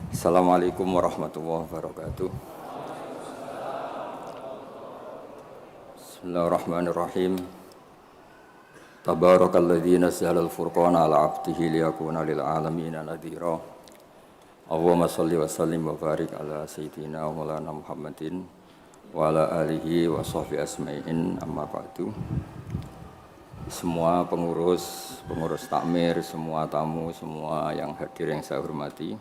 Assalamualaikum warahmatullahi wabarakatuh. Bismillahirrahmanirrahim. Tabarakalladzi nazzala al-furqana ala 'abdihi liyakuna lil 'alamina nadhira. Allahumma shalli wa sallim wa barik ala sayyidina wa maulana Muhammadin wa ala alihi wa sahbihi asma'in, amma ba'du. Semua pengurus takmir, semua tamu, semua yang hadir yang saya hormati.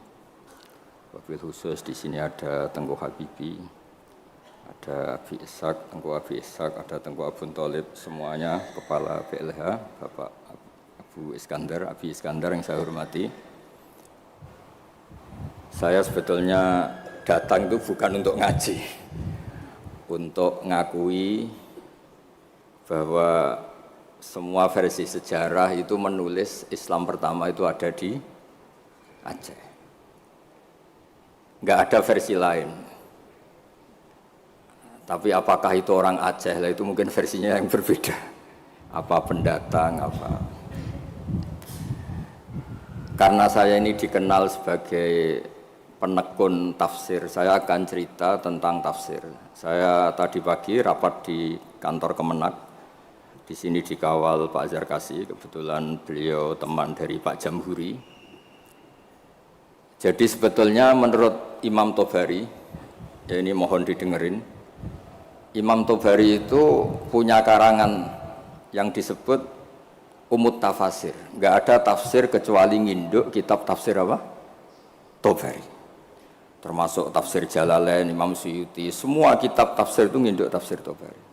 Wabil khusus di sini ada Tengku Habibi, ada Abi Ishaq, Tengku Abi Ishaq, ada Tengku Abun Tholib, semuanya kepala PLH, Bapak Abu Iskandar, Abi Iskandar yang saya hormati. Saya sebetulnya datang itu bukan untuk ngaji, untuk ngakui bahwa semua versi sejarah itu menulis Islam pertama itu ada di Aceh. Enggak ada versi lain. Tapi apakah itu orang Aceh? Lah itu mungkin versinya yang berbeda. Apa pendatang, apa. Karena saya ini dikenal sebagai penekun tafsir, saya akan cerita tentang tafsir. Saya tadi pagi rapat di kantor Kemenak. Di sini dikawal Pak Zarkasi, kebetulan beliau teman dari Pak Jamhuri. Jadi sebetulnya menurut Imam Tobari, ya ini mohon didengerin, Imam Tobari itu punya karangan yang disebut Umut Tafasir. Enggak ada tafsir kecuali nginduk kitab tafsir apa? Tobari. Termasuk tafsir Jalalain, Imam Suyuti, semua kitab tafsir itu nginduk tafsir Tobari.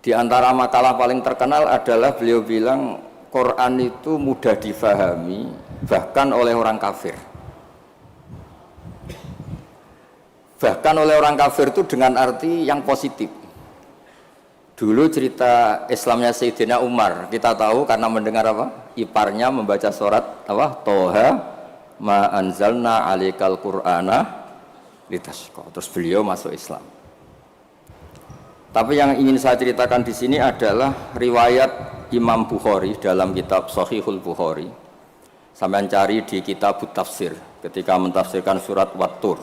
Di antara makalah paling terkenal adalah beliau bilang Quran itu mudah difahami bahkan oleh orang kafir. Bahkan oleh orang kafir itu dengan arti yang positif. Dulu cerita Islamnya Sayyidina Umar, kita tahu karena mendengar apa? Iparnya membaca surat apa? Toha ma anzalna alaikal qur'ana litashqa. Terus beliau masuk Islam. Tapi yang ingin saya ceritakan di sini adalah riwayat Imam Bukhari dalam kitab Shahihul Bukhari. Sampai cari di kitab Tafsir ketika mentafsirkan surat Wat-Tur.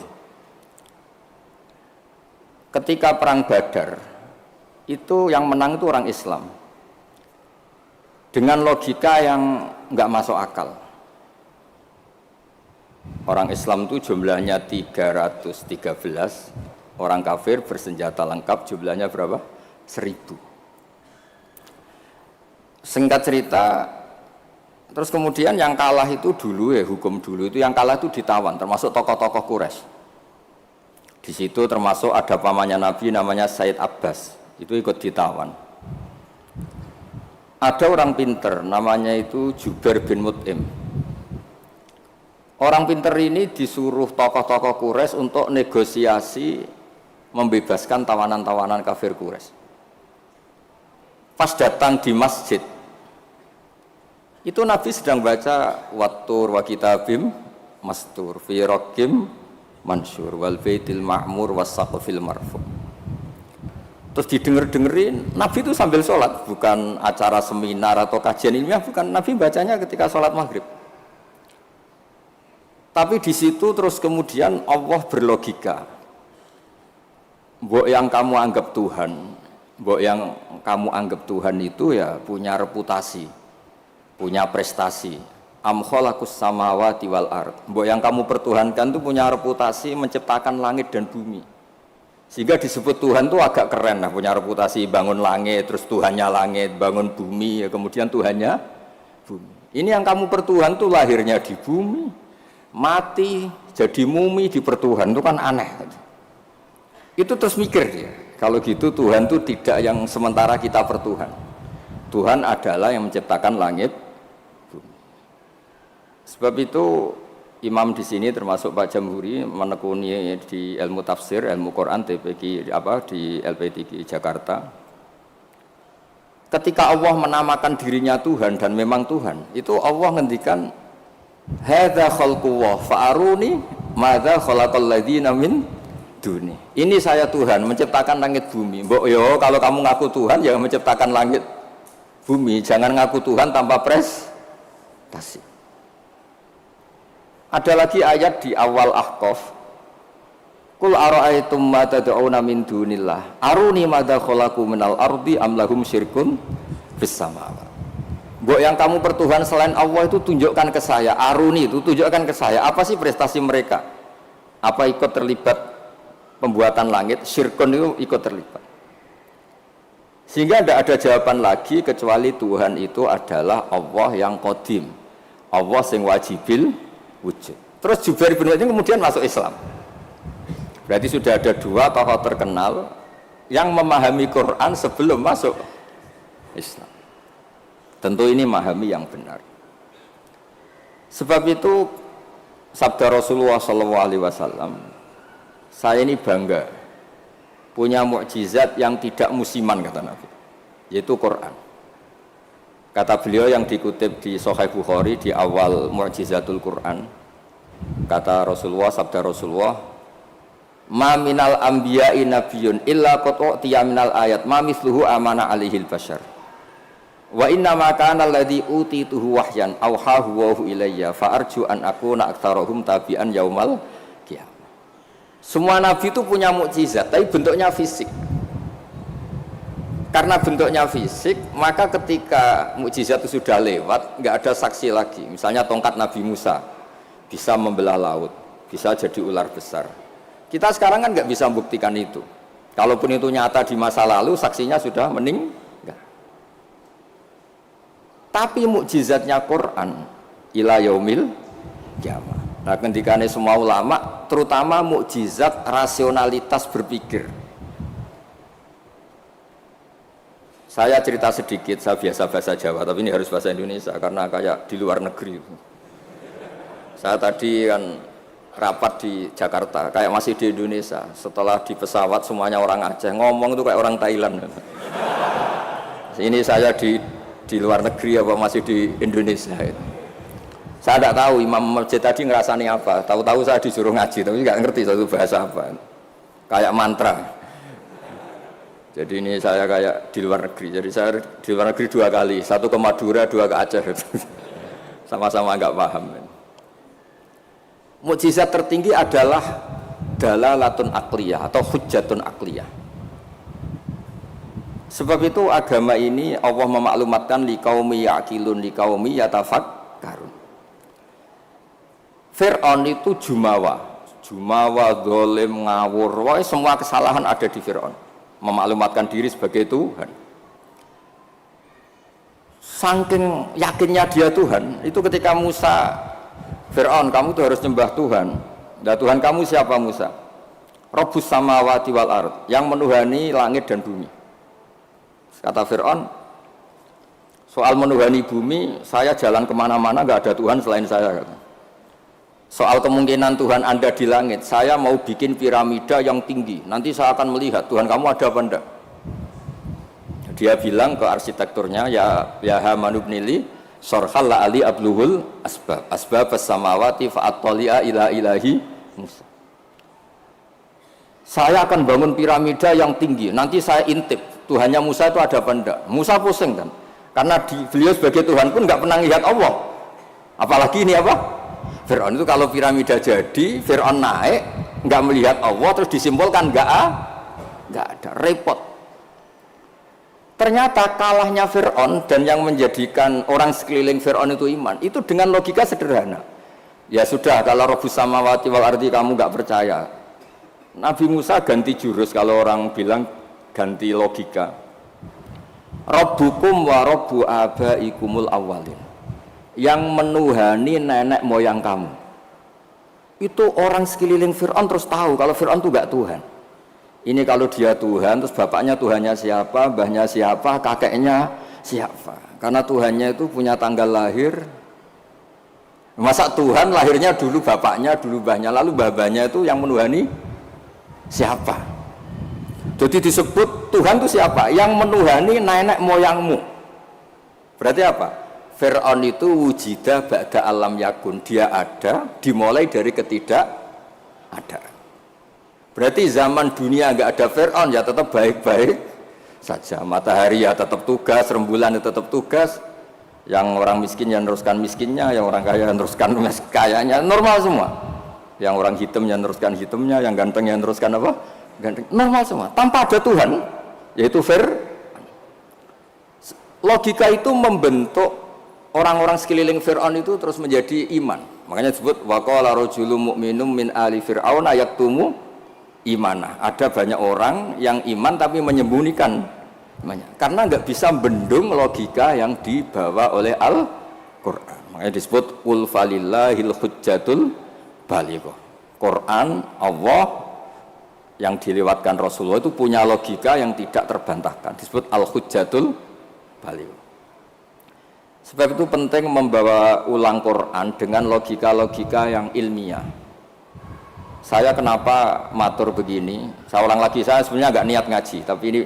Ketika perang Badar itu yang menang itu orang Islam. Dengan logika yang enggak masuk akal. Orang Islam itu jumlahnya 313. Orang kafir bersenjata lengkap jumlahnya berapa? 1000. Singkat cerita, terus kemudian yang kalah itu dulu ya, hukum dulu itu yang kalah itu ditawan, termasuk tokoh-tokoh Quraisy. Di situ termasuk ada pamannya Nabi namanya Said Abbas, itu ikut ditawan. Ada orang pinter namanya itu Jubair bin Mut'im. Orang pinter ini disuruh tokoh-tokoh Quraisy untuk negosiasi membebaskan tawanan-tawanan kafir Quraisy. Pas datang di masjid, itu Nabi sedang baca Wat-Tur wa kitabim mastur fi raqim mansur wal baitil ma'mur was saqfil marfu. Terus didengar-dengerin, Nabi itu sambil sholat, bukan acara seminar atau kajian ilmiah, bukan. Nabi bacanya ketika sholat maghrib. Tapi di situ terus kemudian Allah berlogika. Mbok yang kamu anggap Tuhan, mbok yang kamu anggap Tuhan itu ya punya reputasi, punya prestasi. Am khalaqus samawati wal ard. Mbok yang kamu pertuhankan itu punya reputasi menciptakan langit dan bumi. Sehingga disebut Tuhan itu agak keren lah, punya reputasi bangun langit, terus Tuhannya langit, bangun bumi, ya kemudian Tuhannya bumi. Ini yang kamu pertuhan itu lahirnya di bumi, mati jadi mumi di pertuhan, itu kan aneh. Itu terus mikir dia, kalau gitu Tuhan itu tidak yang sementara kita pertuhan. Tuhan adalah yang menciptakan langit, bumi. Sebab itu imam di sini termasuk Pak Jamhuri menekuni di ilmu tafsir, ilmu Quran TPQ di LP3 Jakarta. Ketika Allah menamakan dirinya Tuhan dan memang Tuhan, itu Allah ngendikan hadza khalqullah fa'aruni madza khalaqal ladzina min duni. Ini saya Tuhan menciptakan langit bumi. Mbok yo kalau kamu ngaku Tuhan ya menciptakan langit bumi, jangan ngaku Tuhan tanpa prestasi. Ada lagi ayat di awal Ahqaf. Qul ara'aytum ma tad'una min dunillah aruni madza khalaqu minal ardi am lahum syirkun fis samawati. Mbok yang kamu pertuhan selain Allah itu tunjukkan ke saya. Aruni itu tunjukkan ke saya apa sih prestasi mereka? Apa ikut terlibat pembuatan langit? Syirkun itu ikut terlibat. Sehingga tidak ada jawaban lagi kecuali Tuhan itu adalah Allah yang qadim. Allah yang wajibil wujud. Terus Jubair bin Mut'im kemudian masuk Islam. Berarti sudah ada dua tokoh terkenal yang memahami Quran sebelum masuk Islam. Tentu ini memahami yang benar. Sebab itu sabda Rasulullah SAW, saya ini bangga punya mukjizat yang tidak musiman, kata Nabi, yaitu Quran. Kata beliau yang dikutip di Sahih Bukhari di awal Mukjizatul Quran, kata Rasulullah, sabda Rasulullah, ma minal anbiya'i nabiyyun illa qad utiya minal ayat ma mithluhu amana alaihil bashar wa inna ma kana alladhi utituhu wahyan awhahu wa ilayya fa arju an akuna aktsarahum tabi'an yaumal qiyamah. Semua nabi itu punya mukjizat tapi bentuknya fisik. Karena bentuknya fisik, maka ketika mukjizat itu sudah lewat, nggak ada saksi lagi. Misalnya tongkat Nabi Musa bisa membelah laut, bisa jadi ular besar. Kita sekarang kan nggak bisa membuktikan itu. Kalaupun itu nyata di masa lalu, saksinya sudah meninggal. Tapi mukjizatnya Quran ila yaumil qiyamah. Nah, ketika semua ulama, terutama mukjizat rasionalitas berpikir. Saya cerita sedikit, saya biasa bahasa Jawa, tapi ini harus bahasa Indonesia karena kayak di luar negeri. Saya tadi kan rapat di Jakarta, kayak masih di Indonesia. Setelah di pesawat semuanya orang Aceh, ngomong itu kayak orang Thailand. Ini saya di luar negeri apa masih di Indonesia. Saya tidak tahu imam masjid tadi ngerasani apa. Tahu-tahu saya disuruh ngaji, tapi nggak ngerti satu bahasa apa. Kayak mantra. Jadi ini saya kayak di luar negeri. Jadi saya di luar negeri 2 kali, 1 ke Madura, 2 ke Aceh. Sama-sama nggak paham. Mukjizat tertinggi adalah dalalatun akliyah atau hujjatun akliyah. Sebab itu agama ini Allah memaklumatkan liqaumi yaqilun liqaumi yatafakkarun. Fir'aun itu jumawa, zalim, ngawur, wah, semua kesalahan ada di Fir'aun. Memaklumatkan diri sebagai Tuhan. Saking yakinnya dia Tuhan, itu ketika Musa, Fir'aun, kamu tuh harus nyembah Tuhan. Nah, Tuhan kamu siapa Musa? Rabbus samawati wal ard, yang menuhani langit dan bumi. Kata Fir'aun, soal menuhani bumi, saya jalan kemana-mana gak ada Tuhan selain saya. Soal kemungkinan Tuhan Anda di langit, saya mau bikin piramida yang tinggi, nanti saya akan melihat Tuhan kamu ada apa enggak. Dia bilang ke arsitekturnya, ya Haman ibnili sorhal la ali abluhul asbab as-samawati fa'attali'a ila ilahi Musa. Saya akan bangun piramida yang tinggi, nanti saya intip Tuhannya Musa itu ada apa enggak. Musa pusing kan, karena beliau sebagai Tuhan pun nggak pernah lihat Allah, apalagi ini apa Fir'aun. Itu kalau piramida jadi, Fir'aun naik nggak melihat Allah, terus disimpulkan nggak ada, repot. Ternyata kalahnya Fir'aun dan yang menjadikan orang sekeliling Fir'aun itu iman, itu dengan logika sederhana. Ya sudah, kalau Rabbus samawati wal ardi kamu nggak percaya, Nabi Musa ganti jurus. Kalau orang bilang ganti logika, Rabbukum wa Rabbu abaikumul awwalin, yang menuhani nenek moyang kamu. Itu orang sekeliling Fir'aun terus tahu kalau Fir'aun itu nggak Tuhan. Ini kalau dia Tuhan, terus bapaknya Tuhannya siapa, mbahnya siapa, kakeknya siapa. Karena Tuhannya itu punya tanggal lahir. Masa Tuhan lahirnya dulu bapaknya, dulu mbahnya, lalu mbahnya itu yang menuhani siapa? Jadi disebut Tuhan itu siapa? Yang menuhani nenek moyangmu. Berarti apa? Fir'aun itu wujida ba'da alam yakun. Dia ada, dimulai dari ketidak ada. Berarti zaman dunia nggak ada Fir'aun, ya tetap baik-baik saja. Matahari ya tetap tugas, rembulan ya tetap tugas. Yang orang miskin yang teruskan miskinnya, yang orang kaya yang teruskan kayanya, normal semua. Yang orang hitam yang teruskan hitamnya, yang ganteng yang teruskan apa? Ganteng. Normal semua, tanpa ada Tuhan, yaitu logika itu membentuk orang-orang sekeliling Fir'aun itu terus menjadi iman. Makanya disebut waqala rajulun mu'minun min ali fir'aun yaktumu imanah. Ada banyak orang yang iman tapi menyembunyikan imannya, karena nggak bisa bendung logika yang dibawa oleh Al-Quran. Makanya disebut qul falillahil hujjatul balighah. Quran Allah yang dilewatkan Rasulullah itu punya logika yang tidak terbantahkan, disebut al-hujjatul balighah. Sebab itu penting membawa ulang Quran dengan logika-logika yang ilmiah. Saya kenapa matur begini, saya ulang lagi, saya sebenarnya nggak niat ngaji, tapi ini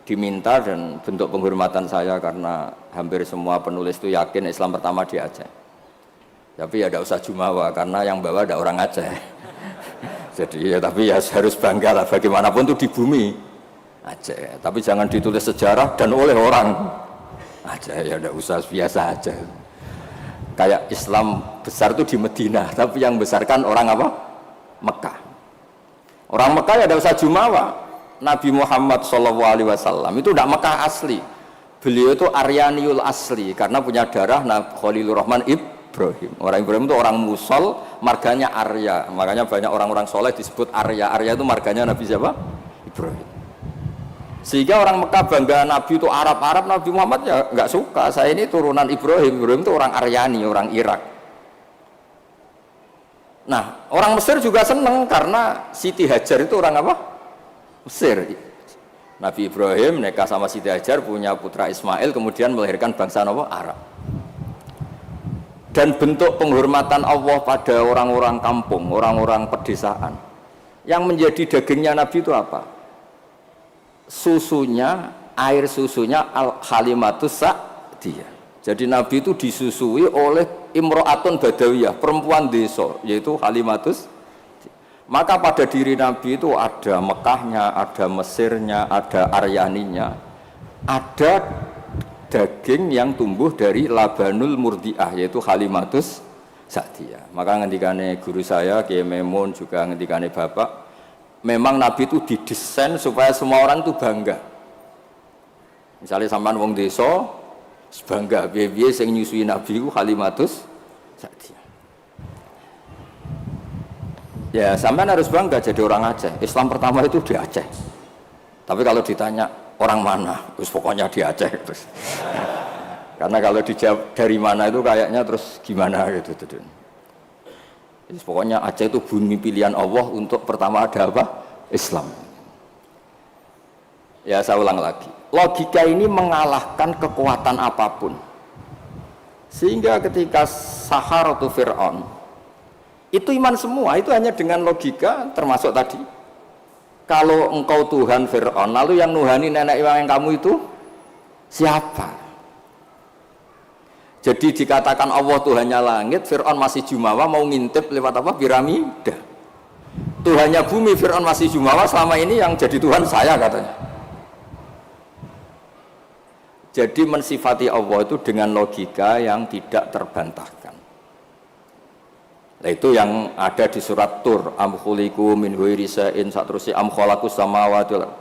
diminta dan bentuk penghormatan saya karena hampir semua penulis itu yakin Islam pertama di Aceh. Tapi ya tidak usah jumawa karena yang bawa ada orang Aceh. Jadi ya tapi ya harus bangga lah, bagaimanapun itu di bumi Aceh. Tapi jangan ditulis sejarah dan oleh orang Aceh, ya tidak usah, biasa aja. Kayak Islam besar itu di Medina, tapi yang besarkan orang apa? Mekah. Orang Mekah ya tidak usah jumawa. Nabi Muhammad SAW itu tidak Mekah asli, beliau itu Aryaniul asli karena punya darah Khalilur Rahman Ibrahim. Orang Ibrahim itu orang Musol, marganya Arya, makanya banyak orang-orang soleh disebut Arya. Arya itu marganya Nabi siapa? Ibrahim. Sehingga orang Mekah bangga Nabi itu Arab, Nabi Muhammad ya nggak suka, saya ini turunan Ibrahim. Ibrahim itu orang Aryani, orang Irak. Nah, orang Mesir juga seneng karena Siti Hajar itu orang apa? Mesir. Nabi Ibrahim nikah sama Siti Hajar, punya putra Ismail, kemudian melahirkan bangsa Arab. Dan bentuk penghormatan Allah pada orang-orang kampung, orang-orang pedesaan, yang menjadi dagingnya Nabi itu apa? Susunya, air susunya al-halimatus sa'diyah. Jadi Nabi itu disusui oleh imro'atun badawiyah, perempuan desa, yaitu halimatus. Maka pada diri Nabi itu ada Mekahnya, ada Mesirnya, ada Aryaninya, ada daging yang tumbuh dari labanul murdiah, yaitu halimatus sa'diyah. Maka ngendikane guru saya Kiai Memun, juga ngendikane Bapak, memang Nabi itu didesain supaya semua orang itu bangga. Misalnya sampean wong desa bangga, biye-biye sing nyusui Nabi itu halimatus sa'diyah. Ya sampean harus bangga jadi orang Aceh. Islam pertama itu di Aceh. Tapi kalau ditanya orang mana, terus pokoknya di Aceh terus. Karena kalau dijawab dari mana itu kayaknya terus gimana gitu. Jadi pokoknya Aceh itu bumi pilihan Allah untuk pertama ada apa? Islam. Ya saya ulang lagi. Logika ini mengalahkan kekuatan apapun. Sehingga ketika Saharatu Fir'aun itu iman semua, itu hanya dengan logika, termasuk tadi kalau engkau Tuhan Fir'aun, lalu yang nuhani nenek yang kamu itu siapa? Jadi dikatakan Allah Tuhannya langit, Fir'aun masih jumawa, mau ngintip lewat apa? Piramida. Tuhannya bumi, Fir'aun masih jumawa, selama ini yang jadi Tuhan saya katanya. Jadi mensifati Allah itu dengan logika yang tidak terbantahkan. Nah itu yang ada di surat Tur, am khuliqu min ghairi shay'in, saterusnya am khalaqus samawati wal ardh.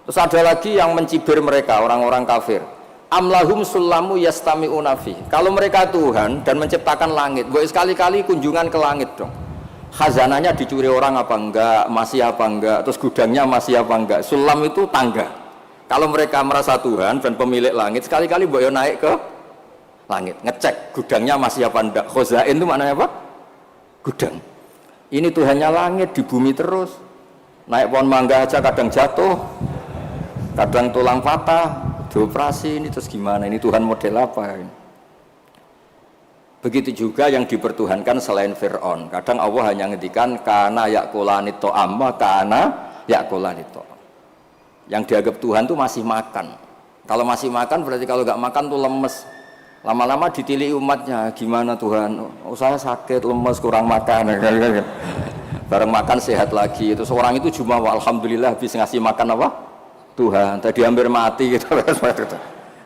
Terus ada lagi yang mencibir mereka, orang-orang kafir. Am lahum sulamu yastami'una fi. Kalau mereka Tuhan dan menciptakan langit, boleh sekali-kali kunjungan ke langit dong. Khazanahnya dicuri orang apa enggak, masih apa enggak, terus gudangnya masih apa enggak. Sulam itu tangga. Kalau mereka merasa Tuhan dan pemilik langit, sekali-kali boleh naik ke langit, ngecek gudangnya masih apa enggak. Khazain itu maknanya apa? Gudang. Ini Tuhannya langit, di bumi terus. Naik pohon mangga aja kadang jatuh, kadang tulang patah, dioperasi. Ini terus gimana? Ini Tuhan model apa? Begitu juga yang dipertuhankan selain Fir'aun. Kadang Allah hanya ngendikan kana yakulani to'am wa kana yakulani to'am. Yang dianggap Tuhan itu masih makan. Kalau masih makan berarti kalau nggak makan tuh lemes. Lama-lama ditili umatnya, gimana Tuhan? Oh, saya sakit, lemes, kurang makan. Bareng makan sehat lagi. Terus orang itu cuma alhamdulillah habis ngasih makan apa? Tuhan. Tadi hampir mati gitu.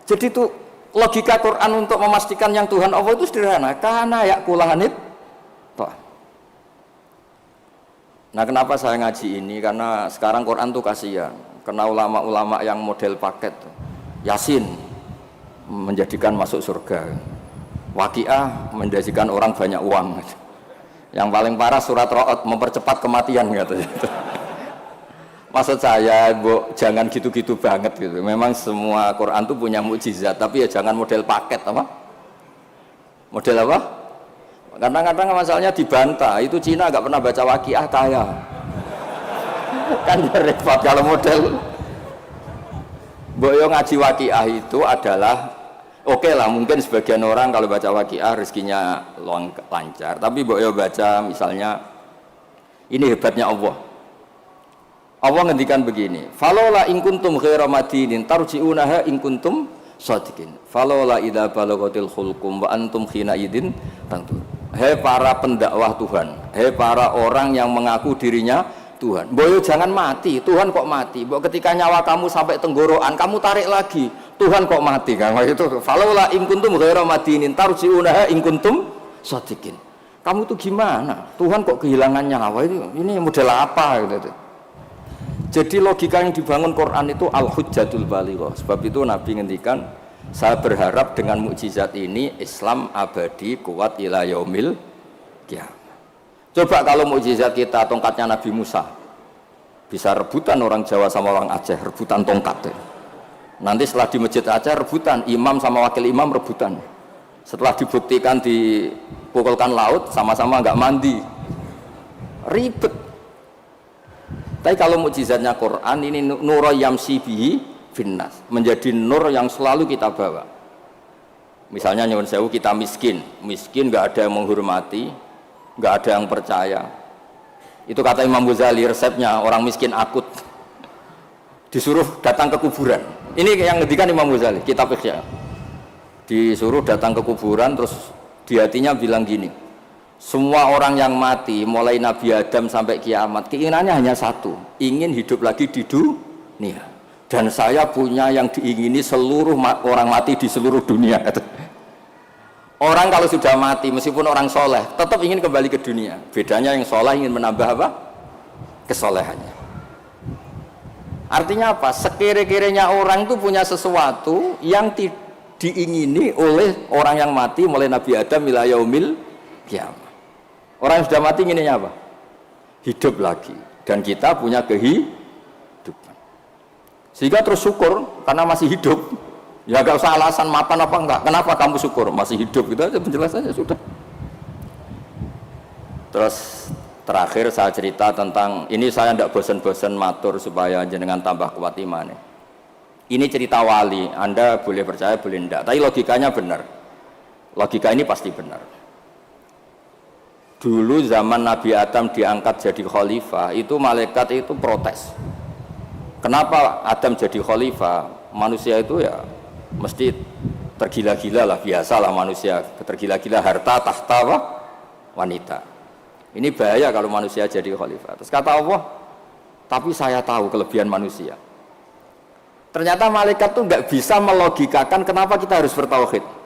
Jadi itu Logika Quran untuk memastikan yang Tuhan Allah itu sederhana. Karena yakulahanit toh. Nah, kenapa saya ngaji ini? Karena sekarang Quran tuh kasihan. Karena ulama-ulama yang model paket Yasin menjadikan masuk surga. Waqiah menjadikan orang banyak uang. Yang paling parah surat Ra'd mempercepat kematian katanya. Maksud saya, jangan gitu-gitu banget gitu. Memang semua Quran itu punya mukjizat, tapi ya jangan model paket apa? Model apa? Kadang-kadang masalahnya dibantah. Itu Cina nggak pernah baca Waqiah kaya. Kan repot kalau model. Boyo ngaji Waqiah itu adalah oke lah, mungkin sebagian orang kalau baca Waqiah rezekinya lancar. Tapi boyo baca misalnya, ini hebatnya Allah. Allah ngendikan begini, falola in kuntum ghaira madinin tarji'unaha in kuntum shadiqin. Falola idza balaghatil khulqum wa antum khina idin tantur. Hei para pendakwah Tuhan, hei para orang yang mengaku dirinya Tuhan. Boyo jangan mati, Tuhan kok mati. Bo ketika nyawa kamu sampai tenggorokan, kamu tarik lagi, Tuhan kok mati kan? Itu falola in kuntum ghaira madinin tarji'unaha in kuntum shadiqin. Kamu tuh gimana? Tuhan kok kehilangan nyawa itu? Ini model apa gitu. Jadi logika yang dibangun Quran itu al-hujjatul balighah. Sebab itu Nabi ngendikan, saya berharap dengan mukjizat ini Islam abadi kuat ila yaumil qiyamah. Coba kalau mukjizat kita tongkatnya Nabi Musa, bisa rebutan orang Jawa sama orang Aceh, rebutan tongkat. Nanti setelah di masjid Aceh rebutan, imam sama wakil imam rebutan. Setelah dibuktikan dipukulkan laut, sama-sama nggak mandi, ribet. Tapi kalau mukjizatnya Quran ini nur yamsi bihi finnas, menjadi nur yang selalu kita bawa. Misalnya nyuwun sewu kita miskin nggak ada yang menghormati, nggak ada yang percaya. Itu kata Imam Ghazali, resepnya orang miskin akut disuruh datang ke kuburan. Ini yang ngendikan Imam Ghazali, kitab Ihya. Disuruh datang ke kuburan, terus di hatinya bilang gini, semua orang yang mati mulai Nabi Adam sampai kiamat keinginannya hanya satu, ingin hidup lagi di dunia. Dan saya punya yang diingini seluruh orang mati di seluruh dunia. Orang kalau sudah mati meskipun orang soleh tetap ingin kembali ke dunia. Bedanya yang soleh ingin menambah apa? Kesolehannya. Artinya apa? Sekere-kerenya orang itu punya sesuatu yang diingini oleh orang yang mati mulai Nabi Adam ila yaumil qiyamah. Orang yang sudah mati inginnya apa? Hidup lagi. Dan kita punya kehidupan. Sehingga terus syukur karena masih hidup. Ya gak usah alasan mapan apa enggak. Kenapa kamu syukur? Masih hidup. Gitu aja penjelasannya sudah. Terus terakhir saya cerita tentang, ini saya tidak bosan-bosan matur supaya jenengan tambah kuat imannya. Ini cerita wali. Anda boleh percaya, boleh enggak. Tapi logikanya benar. Logika ini pasti benar. Dulu zaman Nabi Adam diangkat jadi khalifah, itu malaikat itu protes. Kenapa Adam jadi khalifah? Manusia itu ya mesti tergila-gila lah, biasalah manusia tergila-gila harta, tahta, wanita. Ini bahaya kalau manusia jadi khalifah. Terus kata Allah, tapi saya tahu kelebihan manusia. Ternyata malaikat tuh nggak bisa melogikakan kenapa kita harus bertauhid.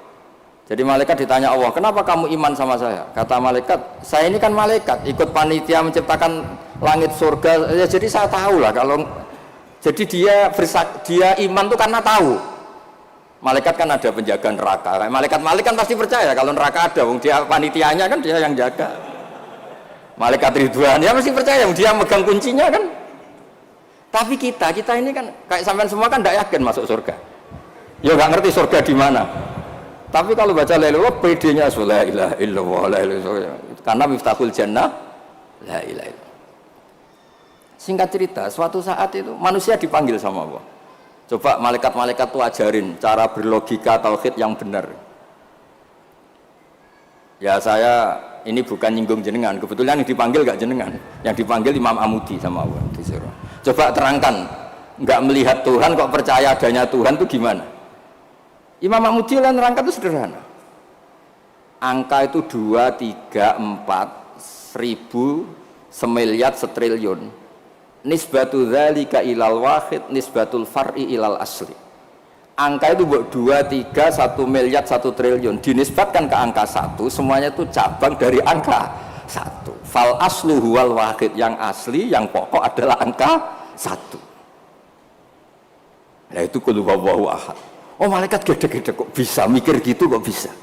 Jadi malaikat ditanya Allah, kenapa kamu iman sama saya? Kata malaikat, saya ini kan malaikat, ikut panitia menciptakan langit surga. Ya, jadi saya tahu lah kalau, jadi dia iman tuh karena tahu. Malaikat kan ada penjaga neraka. Malaikat kan pasti percaya kalau neraka ada, dia panitianya kan dia yang jaga. Malaikat Ridwan ya mesti percaya, dia megang kuncinya kan. Tapi kita ini kan kayak sampean semua kan tidak yakin masuk surga. Ya nggak ngerti surga di mana. Tapi kalau baca la ilaha PD-nya la ilaha illallah, la ilaha illallah. Karena miftahul jannah la ilaha illallah. Singkat cerita, suatu saat itu manusia dipanggil sama Allah. Coba malaikat-malaikat itu ajarin cara berlogika tauhid yang benar. Ya saya ini bukan nyinggung jenengan, kebetulan yang dipanggil gak jenengan, yang dipanggil Imam Amudi sama Allah disuruh. Coba terangkan, nggak melihat Tuhan kok percaya adanya Tuhan itu gimana? Imam Amudi lah nerangkan itu sederhana. Angka itu 2, 3, 4, 1000, semiliar, setriliun. Nisbatu dzalika ilal wahid, nisbatul far'i ilal asli. Angka itu buat 2, 3, 1 miliar, 1 triliun dinisbatkan ke angka 1, semuanya itu cabang dari angka 1. Fal aslu huwal wahid, yang asli, yang pokok adalah angka 1. Nah itu qul huwallahu ahad. Oh malaikat gede-gede kok bisa mikir gitu, kok bisa.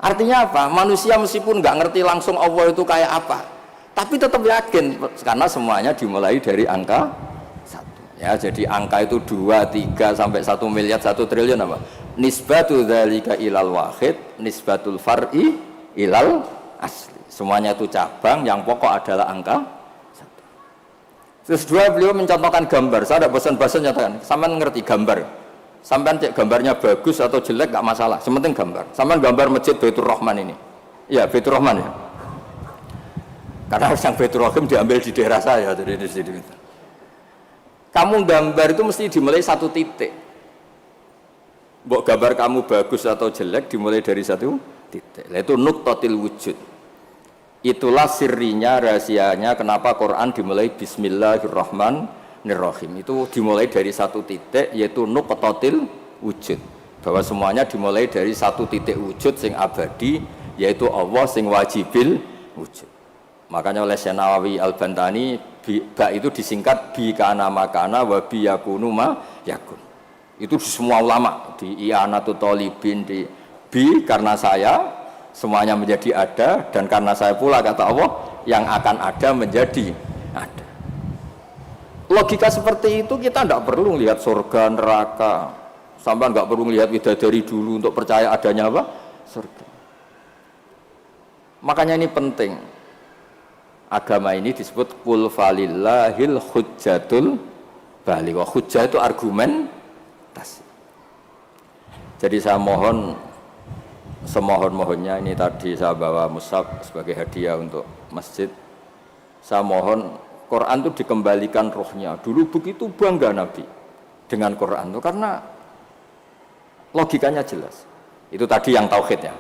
Artinya apa? Manusia meskipun nggak ngerti langsung Allah itu kayak apa, tapi tetap yakin karena semuanya dimulai dari angka 1. Ya, jadi angka itu 2, 3 sampai 1 miliar, 1 triliun apa? Nisbatu dzalika ilal wahid, nisbatul far'i ilal asli. Semuanya itu cabang, yang pokok adalah angka 1. Terus dua, beliau mencontohkan gambar. Saya ada bosan-bosan nyatakan, sampean ngerti gambar. Sampean cek gambarnya bagus atau jelek gak masalah, sementing gambar. Sampean gambar masjid Baitur Rahman ini. Iya, Baitur Rahman ya. Karena yang Baitur Rahim diambil di daerah saya, jadi di sini. Kamu gambar itu mesti dimulai 1 titik. Mbok gambar kamu bagus atau jelek dimulai dari 1 titik. Itu nuqtatil wujud. Itulah sirrinya, rahasianya kenapa Quran dimulai Bismillahirrahmanirrahim. Itu dimulai dari 1 titik, yaitu nuqtatil wujud. Bahwa semuanya dimulai dari 1 titik wujud sing abadi, yaitu Allah sing wajibil wujud. Makanya oleh Syekh Nawawi Al-Bantani, ba itu disingkat bi kana makana wa bi yakunu ma yakun. Itu di semua ulama, di I'anatul Talibin, di bi karena saya semuanya menjadi ada, dan karena saya pula kata Allah yang akan ada menjadi ada. Logika seperti itu kita tidak perlu lihat surga neraka, sampai nggak perlu lihat bidadari dulu untuk percaya adanya apa? Surga. Makanya ini penting. Agama ini disebut qul falillahil hujjatul baligh. Hujjah itu argumentasi. Jadi saya mohon semohon-mohonnya, ini tadi saya bawa mushaf sebagai hadiah untuk masjid. Saya mohon Quran itu dikembalikan rohnya. Dulu begitu bangga Nabi dengan Quran itu karena logikanya jelas. Itu tadi yang tauhid ya.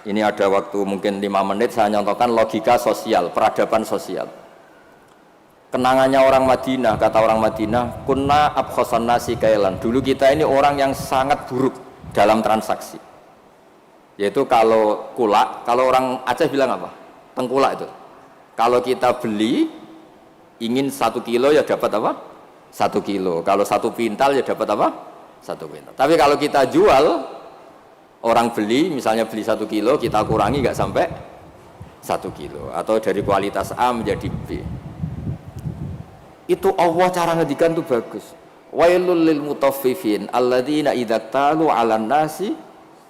Ini ada waktu mungkin 5 menit saya nyontohkan logika sosial, peradaban sosial. Kenangannya orang Madinah, kata orang Madinah, kunna abkhasan nasi kailan. Dulu kita ini orang yang sangat buruk dalam transaksi. Yaitu kalau kulak, kalau orang Aceh bilang apa? Tengkulak itu. Kalau kita beli ingin 1 kilo ya dapat apa? 1 kilo. Kalau 1 pintal ya dapat apa? 1 pintal. Tapi kalau kita jual, orang beli, misalnya beli 1 kilo, kita kurangi nggak sampai 1 kilo, atau dari kualitas A menjadi B. Itu Allah cara ngedikan tuh bagus. Wailul lil mutaffifin alladzina idza talu 'alan nasi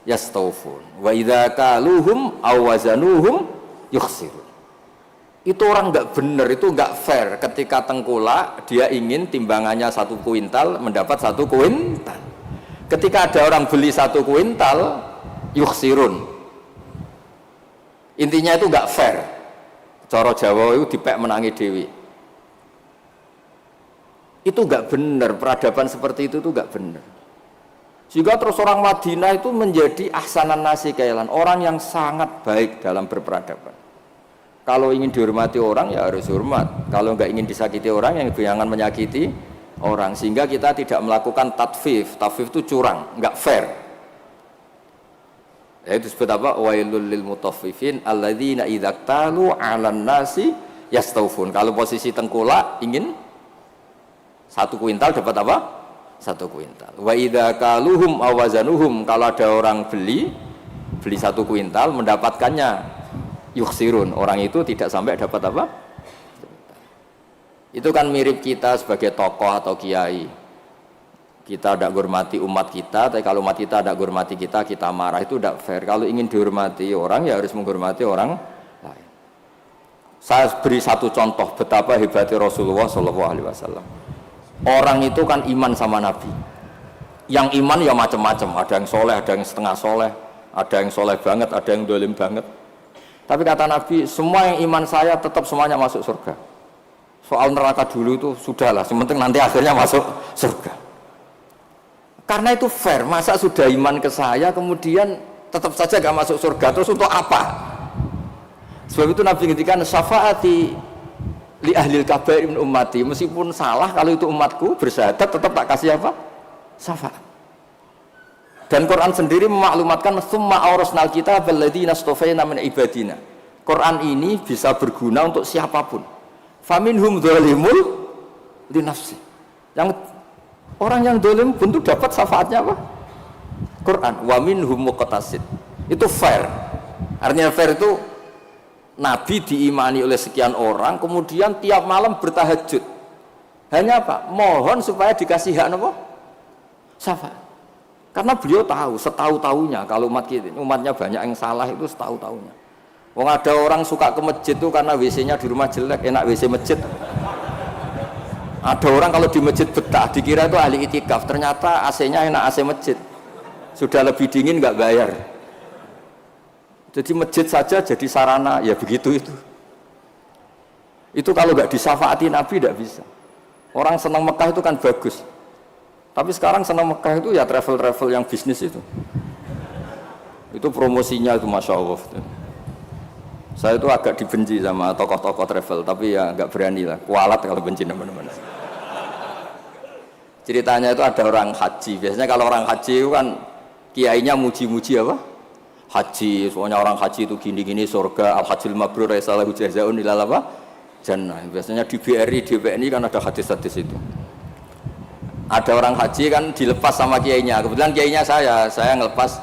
yastawfun wa idza kaluhum aw wazanuhum yukhsirun. Itu orang nggak benar, itu nggak fair ketika tengkulak dia ingin timbangannya 1 kuintal mendapat 1 kuintal. Ketika ada orang beli 1 kuintal, yukhsirun. Intinya itu nggak fair. Cara Jawa itu dipek menangi dewi. Itu nggak benar, peradaban seperti itu tuh nggak benar. Sehingga terus orang Madinah itu menjadi ahsanan nasi kailan, orang yang sangat baik dalam berperadaban. Kalau ingin dihormati orang ya harus hormat. Kalau nggak ingin disakiti orang, yang jangan menyakiti orang, sehingga kita tidak melakukan tatfif. Tatfif itu curang, nggak fair. Ya, itu disebut apa? Wailul lil mutaffifin alladzina idza talu 'alan nasi yastawfun. Kalau posisi tengkulak ingin 1 kuintal dapat apa? 1 kuintal. Wa idza kaluhum aw wazanuhum, kalau ada orang beli 1 kuintal mendapatkannya yukhsirun. Orang itu tidak sampai dapat apa? Itu kan mirip kita sebagai tokoh atau kiai. Kita tidak hormati umat kita, tapi kalau umat kita tidak hormati kita, kita marah, itu tidak fair. Kalau ingin dihormati orang ya harus menghormati orang lain. Saya beri 1 contoh betapa hebatnya Rasulullah SAW. Orang itu kan iman sama Nabi. Yang iman ya macam-macam, ada yang soleh, ada yang setengah soleh, ada yang soleh banget, ada yang dolim banget. Tapi kata Nabi, semua yang iman saya tetap semuanya masuk surga. Soal neraka dulu itu sudahlah, sementing nanti akhirnya masuk surga. Karena itu fair, masa sudah iman ke saya kemudian tetap saja gak masuk surga, terus untuk apa? Sebab itu Nabi ngintikan syafaati li ahlil kabair min ummati, meskipun salah kalau itu umatku bersyahadat tetap tak kasih apa? Syafaat. Dan Quran sendiri memaklumatkan summa awrasnal kitabal ladzina istafaina min ibadina. Quran ini bisa berguna untuk siapapun. Faminhum dzalimul li nafsi. Yang orang yang zalim pun itu dapat syafaatnya apa? Quran. Wa minhum muqtasid. Itu fair. Artinya fair itu Nabi diimani oleh sekian orang, kemudian tiap malam bertahajud. Hanya apa? Mohon supaya dikasih hak apa? Syafaat. Karena beliau tahu, setahu-tahunya kalau umatnya banyak yang salah itu setahu-tahunya. Wong ada orang suka ke masjid itu karena WC-nya di rumah jelek, enak WC masjid. Ada orang kalau di masjid betah, dikira itu ahli itikaf, ternyata AC-nya enak AC masjid. Sudah lebih dingin nggak bayar. Jadi masjid saja jadi sarana, ya begitu itu. Itu kalau nggak disyafaati Nabi tidak bisa. Orang senang Mekah itu kan bagus. Tapi sekarang senang Mekah itu ya travel-travel yang bisnis itu. Itu promosinya itu Masya Allah. Saya itu agak dibenci sama tokoh-tokoh travel, tapi ya nggak berani lah. Kualat kalau benci teman-teman. Ceritanya itu ada orang haji. Biasanya kalau orang haji itu kan kiainya muji-muji apa? Haji. Soalnya orang haji itu gini-gini surga. Al-hajjul mabrur aisalahu jazaa'un ilal apa? Jannah. Biasanya di BRI, di BNI kan ada hadis-hadis itu. Ada orang haji kan dilepas sama kiainya. Kebetulan kiainya saya ngelepas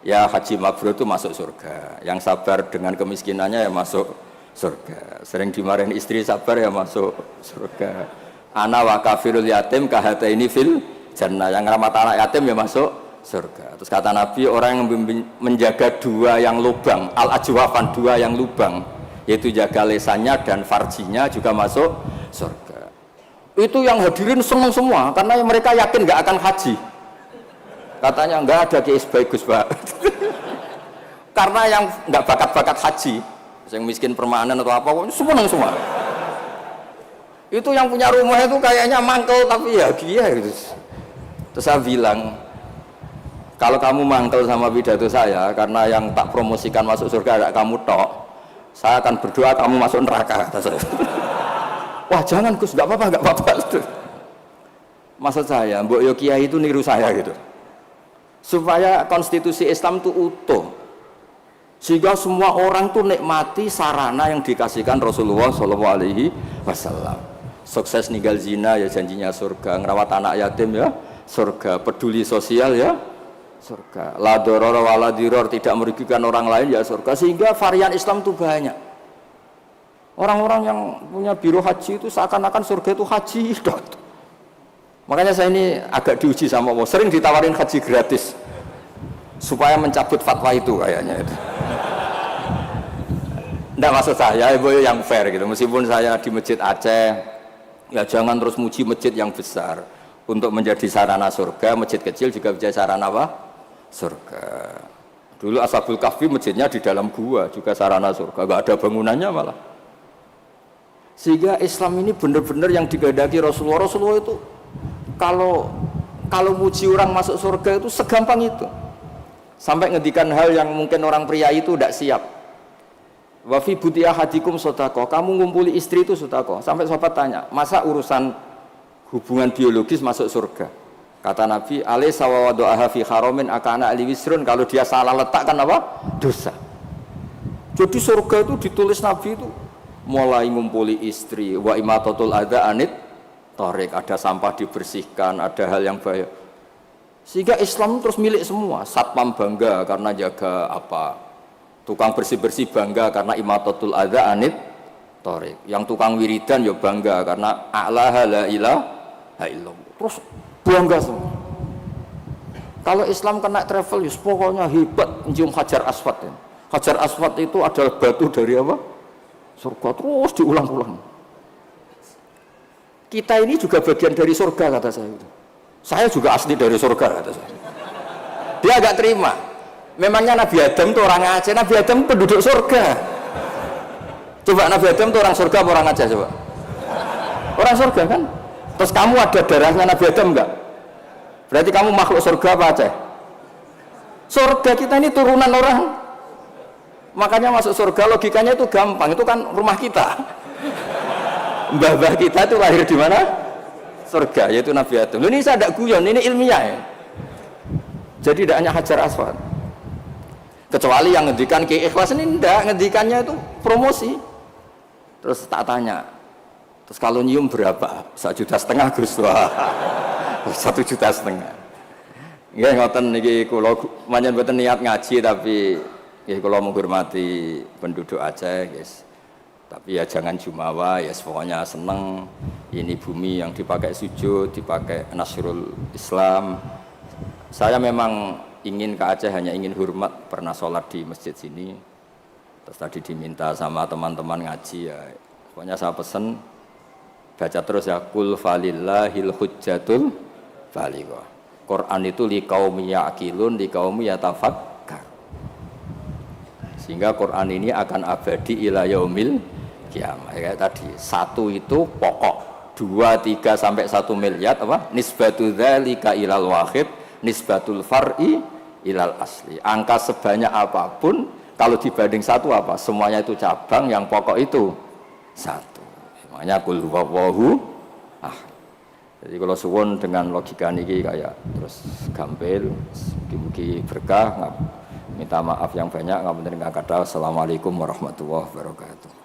ya haji mabrur itu masuk surga. Yang sabar dengan kemiskinannya ya masuk surga. Sering dimarahin istri sabar ya masuk surga. Ana wa kafirul yatim kahataini fil jannah. Yang ramah anak yatim ya masuk surga. Terus kata Nabi orang yang menjaga dua yang lubang, al-ajwafan dua yang lubang, yaitu jaga lesannya dan farjinya juga masuk surga. Itu yang hadirin senang semua karena mereka yakin nggak akan haji. Katanya nggak ada kiai bagus Pak. Karena yang nggak bakat-bakat haji, yang miskin permanen atau apa, senang semua. Itu yang punya rumah itu kayaknya mangkel tapi ya dia gitu. Terus saya bilang, kalau kamu mangkel sama pidato saya karena yang tak promosikan masuk surga ada kamu tok, saya akan berdoa kamu masuk neraka, kata saya. Wah jangan Gus, nggak apa-apa. Maksud saya, Mbok Yo Kiai itu niru saya gitu, supaya konstitusi Islam itu utuh, sehingga semua orang tuh nikmati sarana yang dikasihkan Rasulullah SAW. Sukses ninggal zina ya janjinya surga, ngerawat anak yatim ya surga, peduli sosial ya surga, la doror wala diror, tidak merugikan orang lain ya surga. Sehingga varian Islam itu banyak. Orang-orang yang punya biro haji itu seakan-akan surga itu haji. Makanya saya ini agak diuji sama Allah, sering ditawarin haji gratis supaya mencabut fatwa itu kayaknya itu. Nggak maksud saya ibu yang fair gitu, meskipun saya di masjid Aceh ya jangan terus muji masjid yang besar. Untuk menjadi sarana surga, masjid kecil juga menjadi sarana apa? Surga. Dulu Ashabul Kahfi masjidnya di dalam gua juga sarana surga, nggak ada bangunannya malah. Sehingga Islam ini benar-benar yang dikehendaki Rasulullah. Rasulullah itu kalau muji orang masuk surga itu segampang itu. Sampai ngedikan hal yang mungkin orang pria itu tidak siap. Wa fi buti ahadikum sedekah. Kamu ngumpuli istri itu sedekah. Sampai sahabat tanya, masa urusan hubungan biologis masuk surga? Kata Nabi, alaysa wa wada'aha fi haramin akana ali wisrun. Kalau dia salah letakkan apa? Dosa. Jadi surga itu ditulis Nabi itu mulai ngumpuli istri, wa imatatul adza anit tarik, ada sampah dibersihkan, ada hal yang bahaya. Sehingga Islam terus milik semua. Satpam bangga karena jaga apa, tukang bersih-bersih bangga karena imatatul adza anit tarik, yang tukang wiridan ya bangga karena a'laha la ilaha illallah. Terus bangga semua. Kalau Islam kena travel, ya pokoknya hebat, mencium Hajar Aswad ya. Hajar Aswad itu adalah batu dari apa? Surga, terus diulang-ulang. Kita ini juga bagian dari surga, kata saya. Saya juga asli dari surga, kata saya. Dia agak terima. Memangnya Nabi Adam itu orang Aceh, Nabi Adam penduduk surga. Coba Nabi Adam itu orang surga apa orang Aceh coba? Orang surga kan? Terus kamu ada darahnya Nabi Adam enggak? Berarti kamu makhluk surga apa Aceh? Surga, kita ini turunan orang. Makanya masuk surga logikanya itu gampang, itu kan rumah kita. Mbah-mbah kita itu lahir di mana? Surga, yaitu Nabi Adam. Ini saya tidak guyon, ini ilmiah ya. Jadi tidak hanya Hajar Aswad. Kecuali yang ngendikan Ki Ikhlas ini enggak, ngendikannya itu promosi. Terus tak tanya, terus kalau nyium berapa? 1,5 juta Gus. Wah, 1,5 juta. Nggih ngoten niki kula manjen mboten niat ngaji tapi nggih kula menghormati penduduk Aceh, guys. Tapi ya jangan jumawa, ya pokoknya seneng ini bumi yang dipakai sujud, dipakai nasrul Islam. Saya memang ingin ke Aceh hanya ingin hormat, pernah sholat di masjid sini. Terus tadi diminta sama teman-teman ngaji ya. Pokoknya saya pesen baca terus ya kul falillahil hujjatul balighah. Quran itu liqaumi yaqilun, liqaumi yatafakkar. Sehingga Quran ini akan abadi ila yaumil kiamat. Kayak tadi, 1 itu pokok, 2, 3 sampai 1 miliar apa? Nisbatu dzalika ilal wahid, nisbatul far'i ilal asli. Angka sebanyak apapun kalau dibanding 1 apa? Semuanya itu cabang, yang pokok itu 1. Makanya qul huwallahu ahad. Jadi kalau suwun dengan logika niki kayak terus gampil, mugi-mugi berkah, minta maaf yang banyak, ngapunten ingkang kathah. Assalamualaikum warahmatullahi wabarakatuh.